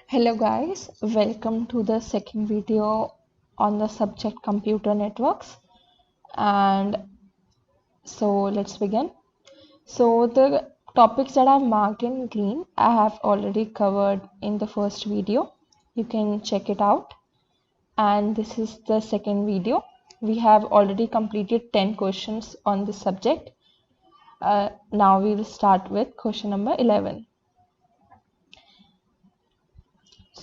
Hello guys, welcome to the second video on the subject computer networks. And so let's begin. So the topics that I've marked in green I have already covered in the first video. You can check it out. And this is the second video. We have already completed 10 questions on this subject. Now we will start with question number 11.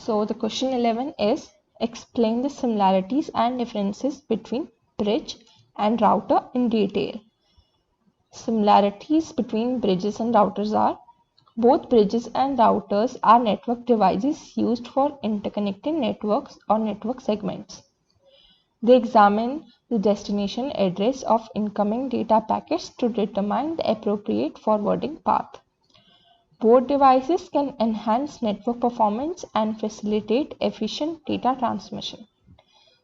So the question 11 is explain the similarities and differences between bridge and router in detail. Similarities between bridges and routers are both bridges and routers are network devices used for interconnecting networks or network segments. They examine the destination address of incoming data packets to determine the appropriate forwarding path. Both devices can enhance network performance and facilitate efficient data transmission.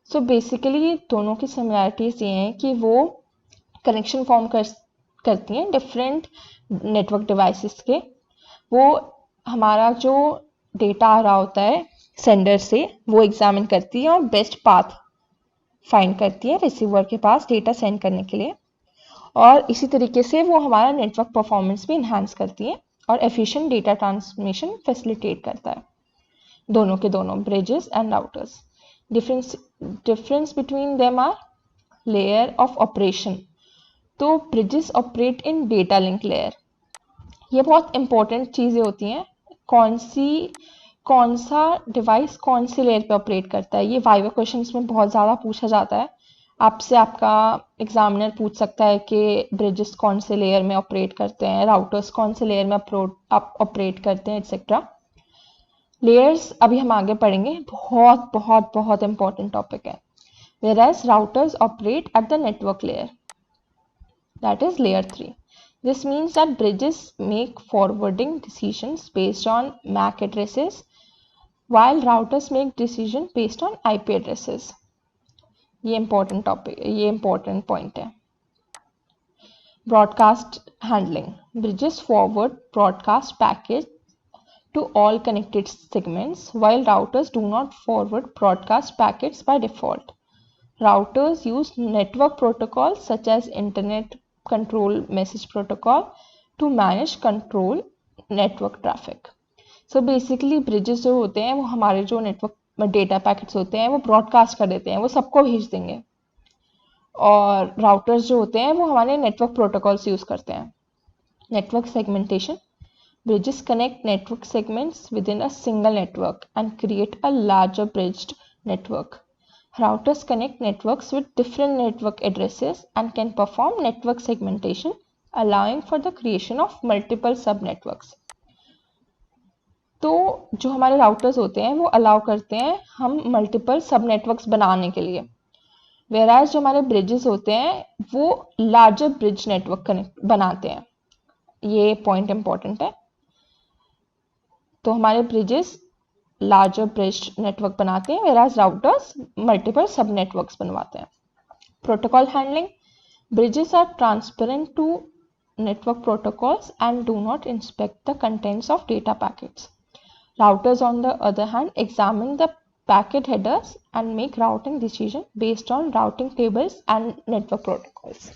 So basically दोनों की similarities ये हैं कि वो connection form करती हैं different network devices के. वो हमारा जो data आ रहा होता है sender से वो examine करती है और best path find करती है receiver के पास data send करने के लिए. और इसी तरीके से वो हमारा network performance भी enhance करती है और efficient data transmission facilitate करता है. दोनों के दोनों bridges and routers. Difference between them are layer of operation. तो bridges operate in data link layer. ये बहुत important चीज़ें होती हैं. कौन सा डिवाइस कौन सी लेयर पे ऑपरेट करता है, ये वाइवा क्वेश्चंस में बहुत ज़्यादा पूछा जाता है. आपसे आपका एग्जामिनर पूछ सकता है कि ब्रिजेस कौन से लेयर में ऑपरेट करते हैं, राउटर्स कौन से लेयर में ऑपरेट करते हैं, एक्सेट्रा. लेयर्स अभी हम आगे पढ़ेंगे. बहुत बहुत बहुत इंपॉर्टेंट टॉपिक है. whereas routers operate at the network layer, that is layer 3. This means that bridges make forwarding decisions based on MAC addresses while routers make decisions based on IP addresses. ये important topic, ये important point है. Broadcast handling. Bridges forward broadcast packets to all connected segments while routers do not forward broadcast packets by default. Routers use network protocols such as Internet Control Message Protocol to manage control network traffic. So basically bridges जो होते हैं वो हमारे जो network data packets होते हैं वो broadcast कर देते हैं, वो सबको भेज देंगे. और routers जो होते हैं वो हमारे network protocols use करते हैं. Network segmentation. Bridges connect network segments within a single network and create a larger bridged network. Routers connect networks with different network addresses and can perform network segmentation, allowing for the creation of multiple subnetworks. तो जो हमारे routers होते हैं वो allow करते हैं हम multiple sub networks बनाने के लिए. वेराज जो हमारे ब्रिजेस होते हैं वो लार्जर ब्रिज नेटवर्क कनेक्ट बनाते हैं. ये पॉइंट इंपॉर्टेंट है. तो हमारे ब्रिजेस लार्जर ब्रिज नेटवर्क बनाते हैं, whereas routers multiple sub networks बनवाते हैं. Protocol handling. Bridges are transparent to network protocols and do not inspect the contents of data packets. Routers, on the other hand, examine the packet headers and make routing decisions based on routing tables and network protocols.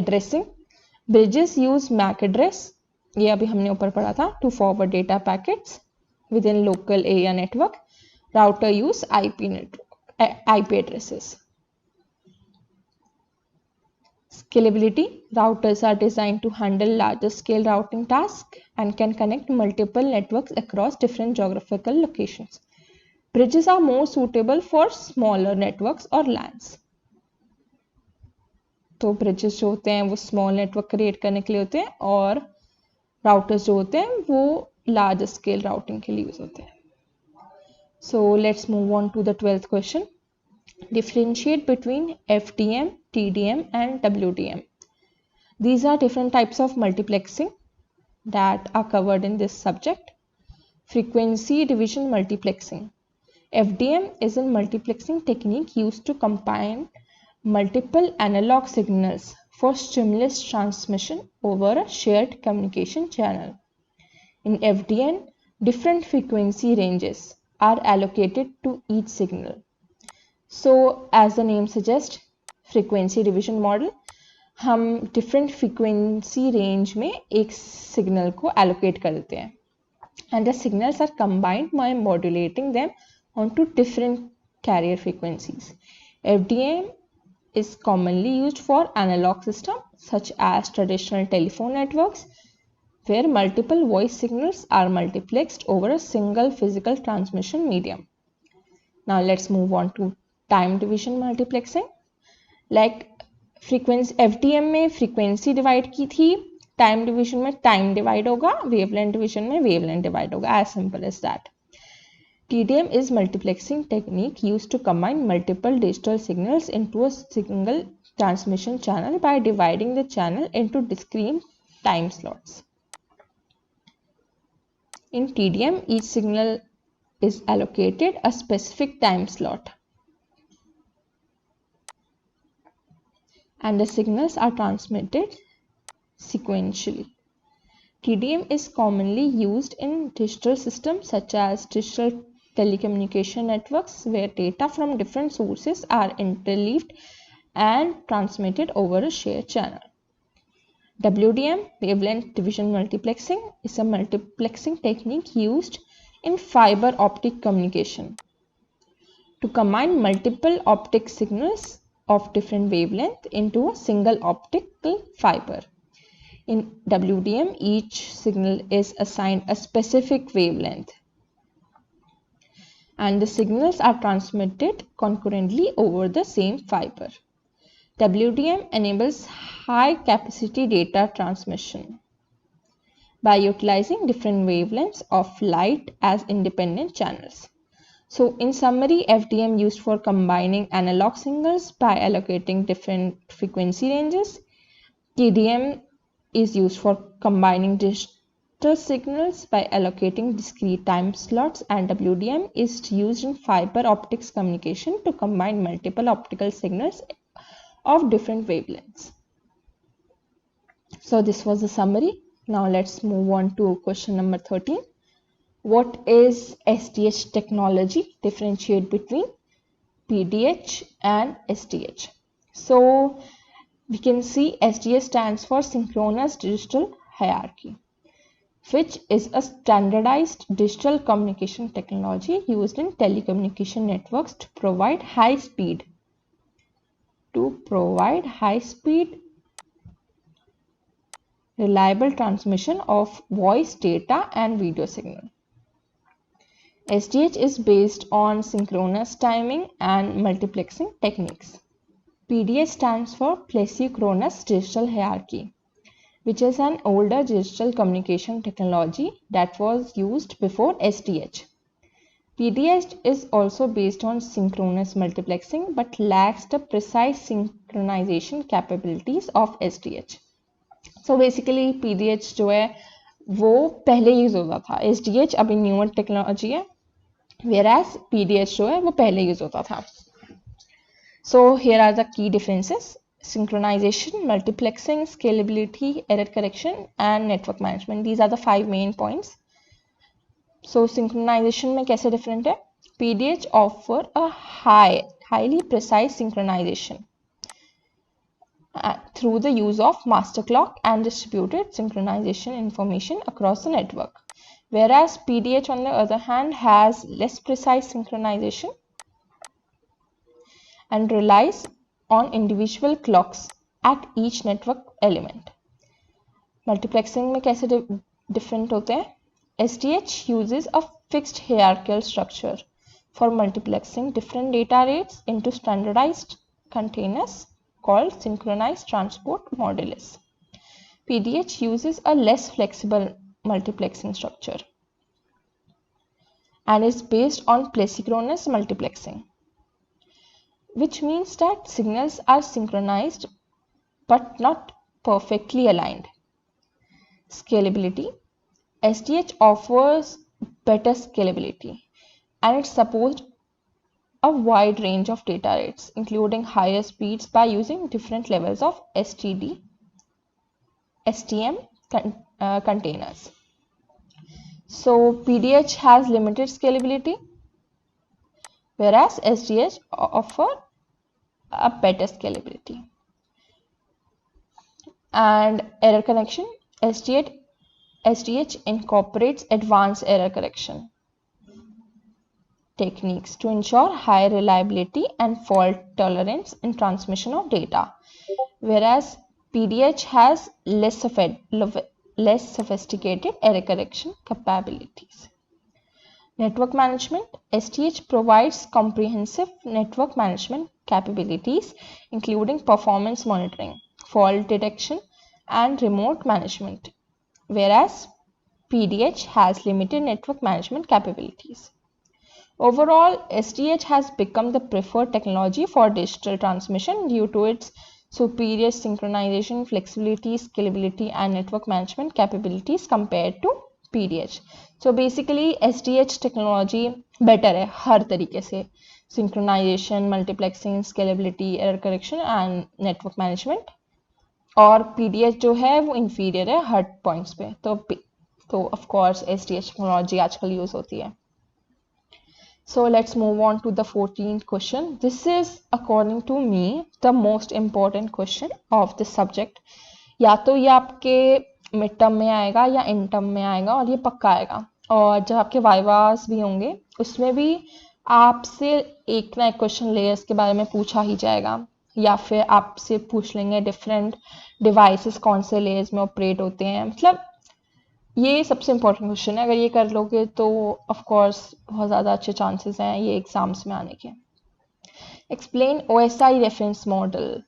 Addressing. Bridges use MAC address, ये अभी हमने ऊपर पढ़ा था, to forward data packets within local area network. Router use IP addresses. Scalability. Routers are designed to handle larger scale routing tasks and can connect multiple networks across different geographical locations. Bridges are more suitable for smaller networks or LANs. तो bridges जो होते हैं वो small network create करने के लिए होते हैं और routers जो होते हैं वो larger scale routing के लिए use होते हैं. So let's move on to the 12th question. Differentiate between FDM, TDM and WDM. These are different types of multiplexing that are covered in this subject. Frequency division multiplexing. FDM is a multiplexing technique used to combine multiple analog signals for stimulus transmission over a shared communication channel. In FDM, different frequency ranges are allocated to each signal. So as the name suggests, frequency division model, हम different frequency range में एक signal को allocate कर देते हैं, and the signals are combined by modulating them onto different carrier frequencies. FDM is commonly used for analog systems such as traditional telephone networks, where multiple voice signals are multiplexed over a single physical transmission medium. Now let's move on to time division multiplexing. Like frequency FDM में frequency divide की थी, time division में time divide होगा, wavelength division में wavelength divide होगा, as simple as that. TDM is multiplexing technique used to combine multiple digital signals into a single transmission channel by dividing the channel into discrete time slots. In TDM, each signal is allocated a specific time slot, and the signals are transmitted sequentially. TDM is commonly used in digital systems such as digital telecommunication networks, where data from different sources are interleaved and transmitted over a shared channel. WDM, wavelength division multiplexing, is a multiplexing technique used in fiber optic communication to combine multiple optic signals of different wavelength into a single optical fiber. In WDM, each signal is assigned a specific wavelength, and the signals are transmitted concurrently over the same fiber. WDM enables high capacity data transmission by utilizing different wavelengths of light as independent channels. So in summary, FDM used for combining analog signals by allocating different frequency ranges. TDM is used for combining digital signals by allocating discrete time slots, and WDM is used in fiber optics communication to combine multiple optical signals of different wavelengths. So this was the summary. Now let's move on to question number 13. What is SDH technology? Differentiate between PDH and SDH. So we can see SDH stands for Synchronous Digital Hierarchy, which is a standardized digital communication technology used in telecommunication networks to provide high speed, reliable transmission of voice, data, and video signal. SDH is based on synchronous timing and multiplexing techniques. PDH stands for Plesio-Chronous Digital Hierarchy, which is an older digital communication technology that was used before SDH. PDH is also based on synchronous multiplexing but lacks the precise synchronization capabilities of SDH. So basically PDH जो है वो पहले use होता था, SDH अभी newer technology है, whereas PDH जो है वो पहले यूज होता था. So here are the key differences: synchronization, multiplexing, scalability, error correction, and network management. These are the 5 main points. So synchronization में कैसे different है? PDH offer a highly precise synchronization through the use of master clock and distributed synchronization information across the network, whereas PDH on the other hand has less precise synchronization and relies on individual clocks at each network element. Multiplexing में कैसे different होते हैं? SDH uses a fixed hierarchical structure for multiplexing different data rates into standardized containers called synchronized transport modules. PDH uses a less flexible multiplexing structure and is based on Plesio-Chronous multiplexing, which means that signals are synchronized but not perfectly aligned. Scalability. SDH offers better scalability and it supports a wide range of data rates, including higher speeds by using different levels of STM containers. So PDH has limited scalability, whereas SDH offer a better scalability. And error correction, SDH incorporates advanced error correction techniques to ensure high reliability and fault tolerance in transmission of data, whereas PDH has less sophisticated error correction capabilities. Network management, SDH provides comprehensive network management capabilities, including performance monitoring, fault detection, and remote management, whereas PDH has limited network management capabilities. Overall, SDH has become the preferred technology for digital transmission due to its superior synchronization, flexibility, scalability, and network management capabilities compared to PDH. So basically, SDH technology better है हर तरीके से, synchronization, multiplexing, scalability, error correction, and network management. और PDH जो है वो inferior है हर points पे. तो of course SDH technology आजकल use होती है. So let's move on to the 14th question. This is according to me the most important question of this subject. या तो ये आपके मिड टर्म में आएगा या इन टर्म में आएगा और ये पक्का आएगा, और जब आपके वाइवास भी होंगे उसमें भी आपसे एक ना एक क्वेश्चन लेयर्स के बारे में पूछा ही जाएगा, या फिर आपसे पूछ लेंगे डिफरेंट डिवाइसेस कौन से लेयर्स में ऑपरेट होते हैं. मतलब ये सबसे इम्पोर्टेंट क्वेश्चन है. अगर ये कर लोगे तो ऑफ कोर्स बहुत ज़्यादा अच्छे चांसेस हैं ये एग्जाम्स में आने के. Explain OSI reference model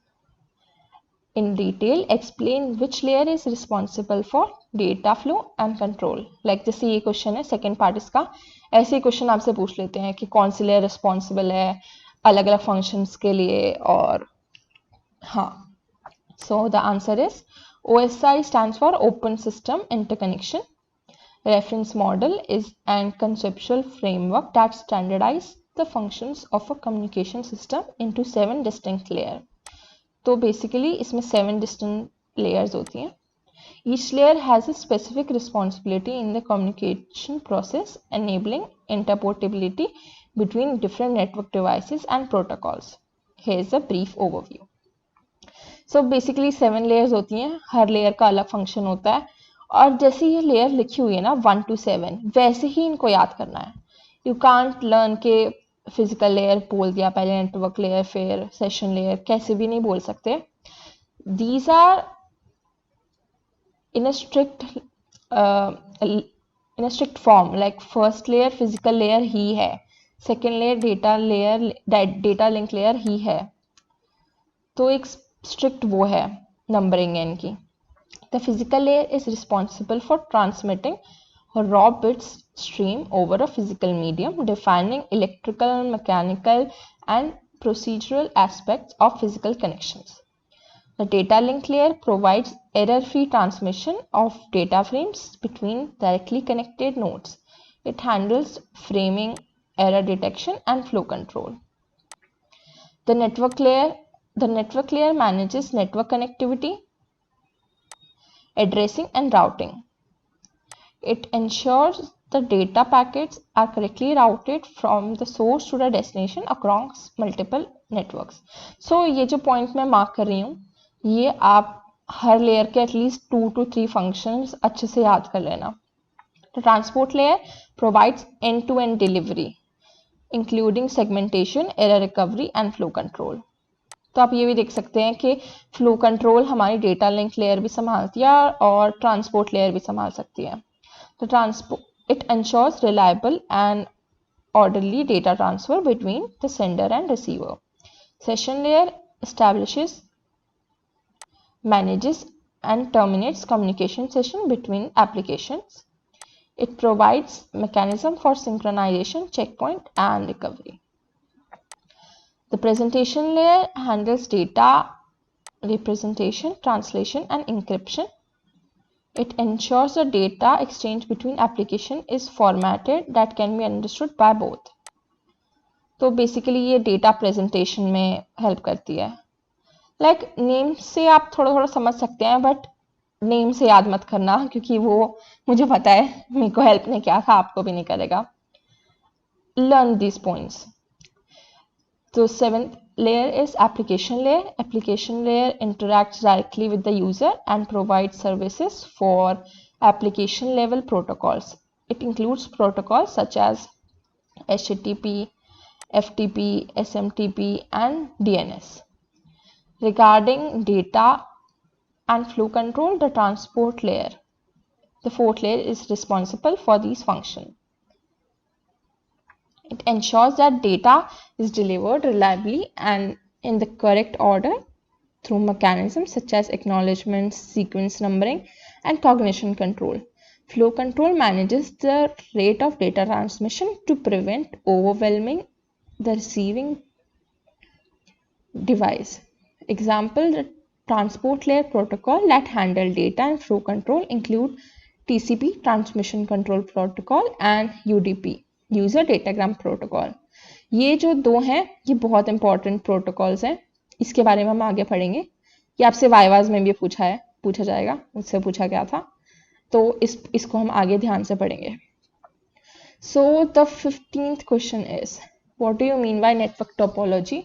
in detail. Explain which layer is responsible for data flow and control. Like जैसे ये क्वेश्चन है सेकेंड पार्ट इसका, ऐसे क्वेश्चन आपसे पूछ लेते हैं कि कौन सी लेयर रिस्पॉन्सिबल है अलग अलग फंक्शंस के लिए. और हाँ, so the answer is OSI stands for Open System Interconnection. Reference model is an conceptual framework that standardizes the functions of a communication system into 7 distinct layers. तो बेसिकली इसमें 7 distinct layers होती हैं. Each layer has a specific responsibility in the communication process, enabling interportability between different network devices and protocols. Here's a brief overview. So basically 7 layers होती हैं, हर layer का अलग function होता है, और जैसे ये लेयर लिखी हुई है ना 1 to 7, वैसे ही इनको याद करना है. यू कांट लर्न के फिजिकल लेयर बोल दिया पहले, नेटवर्क लेयर, फिर सेशन लेयर, कैसे भी नहीं बोल सकते. These are in a strict form. Like first layer physical layer ही है, second layer data link layer ही है. तो एक स्ट्रिक्ट वो है नंबरिंग है इनकी. The physical layer is responsible for transmitting raw bits stream over a physical medium, defining electrical, mechanical, and procedural aspects of physical connections. The data link layer provides error-free transmission of data frames between directly connected nodes. It handles framing, error detection, and flow control. The network layer manages network connectivity, addressing, and routing. It ensures the data packets are correctly routed from the source to the destination across multiple networks. So ये जो point मैं mark कर रही हूँ, ये आप हर layer के at least 2 to 3 functions अच्छे से याद कर लेना. The transport layer provides end-to-end delivery, including segmentation, error recovery, and flow control. तो आप ये भी देख सकते हैं कि फ्लो कंट्रोल हमारी डेटा लिंक लेयर भी संभालती है और ट्रांसपोर्ट लेयर भी संभाल सकती है. It ensures reliable and orderly data transfer between the sender and receiver. Session layer establishes, manages, and terminates communication session between applications. It provides mechanism for synchronization, checkpoint, and recovery. The presentation layer handles data representation, translation, and encryption. It ensures the data exchange between application is formatted that can be understood by both. तो basically ये data presentation में help करती है. Like name से आप थोड़ा थोड़ा समझ सकते हैं, बट नेम से याद मत करना क्योंकि वो मुझे पता है, मेरे को हेल्प नहीं किया था, आपको भी नहीं करेगा. Learn these points. So seventh layer is application layer. Application layer interacts directly with the user and provides services for application level protocols. It includes protocols such as HTTP, FTP, SMTP, and DNS. Regarding data and flow control, the transport layer, the fourth layer, is responsible for these functions. It ensures that data is delivered reliably and in the correct order through mechanisms such as acknowledgements, sequence numbering, and cognition control. Flow control manages the rate of data transmission to prevent overwhelming the receiving device. Example, the transport layer protocol that handle data and flow control include TCP, Transmission Control Protocol, and UDP, User Datagram Protocol. ये जो दो हैं ये बहुत important protocols हैं, इसके बारे में हम आगे पढ़ेंगे. ये आपसे वाइवाज में भी पूछा जाएगा, मुझसे पूछा गया था, तो इसको हम आगे ध्यान से पढ़ेंगे. So the 15th question is, what do you mean by network topology?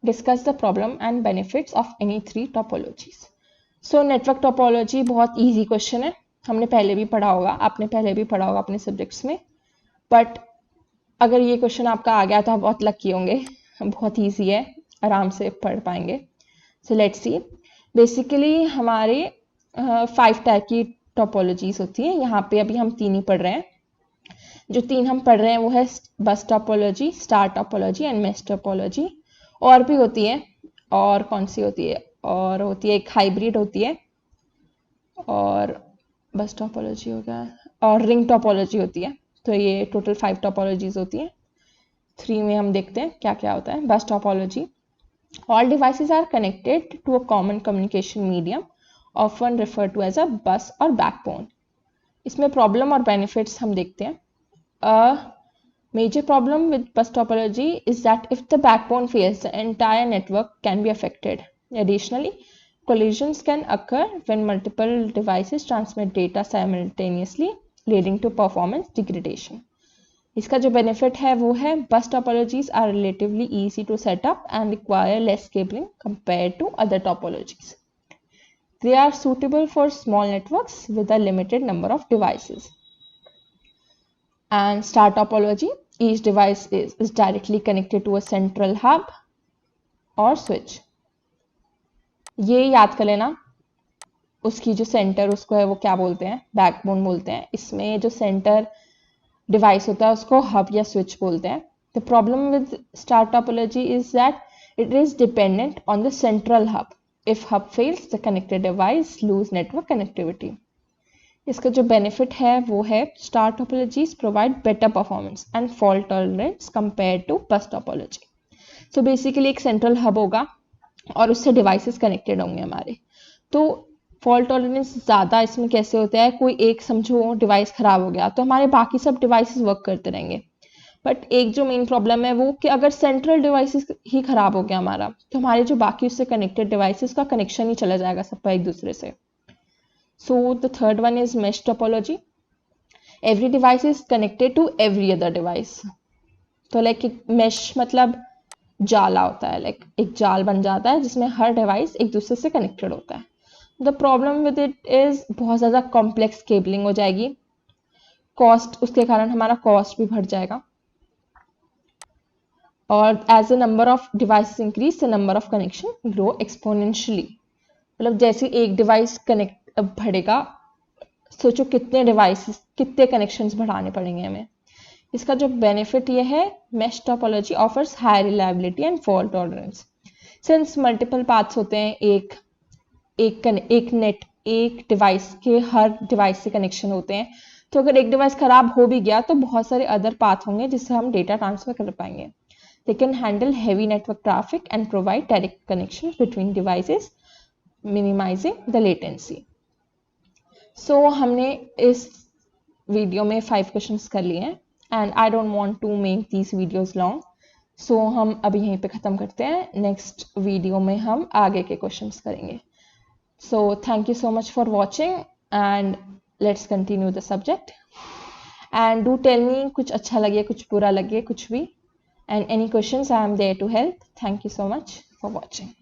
Discuss the problem and benefits of any three topologies. So network topology बहुत easy question है, हमने पहले भी पढ़ा होगा, आपने पहले भी पढ़ा होगा अपने सब्जेक्ट्स में, बट अगर ये क्वेश्चन आपका आ गया तो आप बहुत लकी होंगे, बहुत easy है, आराम से पढ़ पाएंगे. So let's see. Basically हमारे 5 टाइप की टोपोलॉजीज होती हैं. यहाँ पे अभी हम 3 ही पढ़ रहे हैं. जो 3 हम पढ़ रहे हैं वो है bus topology, star topology and mesh topology. और भी होती है, और कौन सी होती है, और होती है एक हाइब्रिड होती है, और बस टोपोलॉजी हो गया, और रिंग टोपोलॉजी होती है. तो ये टोटल 5 टोपोलॉजीज होती हैं. 3 में हम देखते हैं क्या क्या होता है. Bus topology, all devices are connected to a common communication medium often refer to as a bus और बैकबोन. इसमें प्रॉब्लम और बेनिफिट्स हम देखते हैं. Major problem with bus topology is that if the backbone fails, the entire network can be affected. Additionally, collisions can occur when multiple devices transmit data simultaneously, leading to performance degradation. इसका जो benefit है वो है bus topologies are relatively easy to set up and require less cabling compared to other topologies. They are suitable for small networks with a limited number of devices. And star topology, each device is directly connected to a central hub or switch. ये याद कर लेना, उसकी जो centre उसको है वो क्या बोलते हैं, बैकबोन बोलते हैं. इसमें जो सेंटर डिवाइस होता है उसको हब या स्विच बोलते हैं. The problem with star topology is that it is dependent on the central hub. If hub fails the connected device lose network connectivity. इसका जो बेनिफिट है वो है star topologies provide better performance and fault tolerance compare to bus topology. So basically एक central hub होगा और उससे devices connected होंगे हमारे, तो फॉल्ट टॉलरेंस ज़्यादा इसमें कैसे होता है, कोई एक समझो डिवाइस ख़राब हो गया तो हमारे बाकी सब डिवाइसेस वर्क करते रहेंगे. बट एक जो मेन प्रॉब्लम है वो कि अगर सेंट्रल डिवाइसेस ही ख़राब हो गया हमारा तो हमारे जो बाकी उससे कनेक्टेड डिवाइसेस का कनेक्शन ही चला जाएगा सबका एक दूसरे से. So the third one is mesh topology. Every device is connected to every other device. तो like mesh मतलब जाला होता है, like एक जाल बन जाता है जिसमें हर डिवाइस एक दूसरे से कनेक्टेड होता है. The problem with it is बहुत ज़्यादा कॉम्प्लेक्स केबलिंग हो जाएगी, कॉस्ट, उसके कारण हमारा कॉस्ट भी बढ़ जाएगा. और as the number of devices increase the number of connection grow exponentially. मतलब जैसे एक डिवाइस कनेक्ट बढ़ेगा, सोचो कितने डिवाइसेस, कितने कनेक्शंस बढ़ाने पड़ेंगे हमें. इसका जो बेनिफिट ये है, mesh topology offers high reliability and fault tolerance. Since multiple paths होते हैं, एक डिवाइस के हर डिवाइस से कनेक्शन होते हैं, तो अगर एक डिवाइस खराब हो भी गया तो बहुत सारे अदर पाथ होंगे जिससे हम डेटा ट्रांसफर कर पाएंगे. They can handle heavy network traffic and provide direct connection between devices, minimising the latency. So हमने इस वीडियो में 5 क्वेश्चंस कर लिए हैं and I don't want to make these videos long, so हम अभी यहीं पे ख़त्म करते हैं. नेक्स्ट वीडियो में हम आगे के क्वेश्चंस करेंगे. So thank you so much for watching and let's continue the subject. And do tell me कुछ अच्छा लगे, कुछ बुरा लगे, कुछ भी. And any questions, I am there to help. Thank you so much for watching.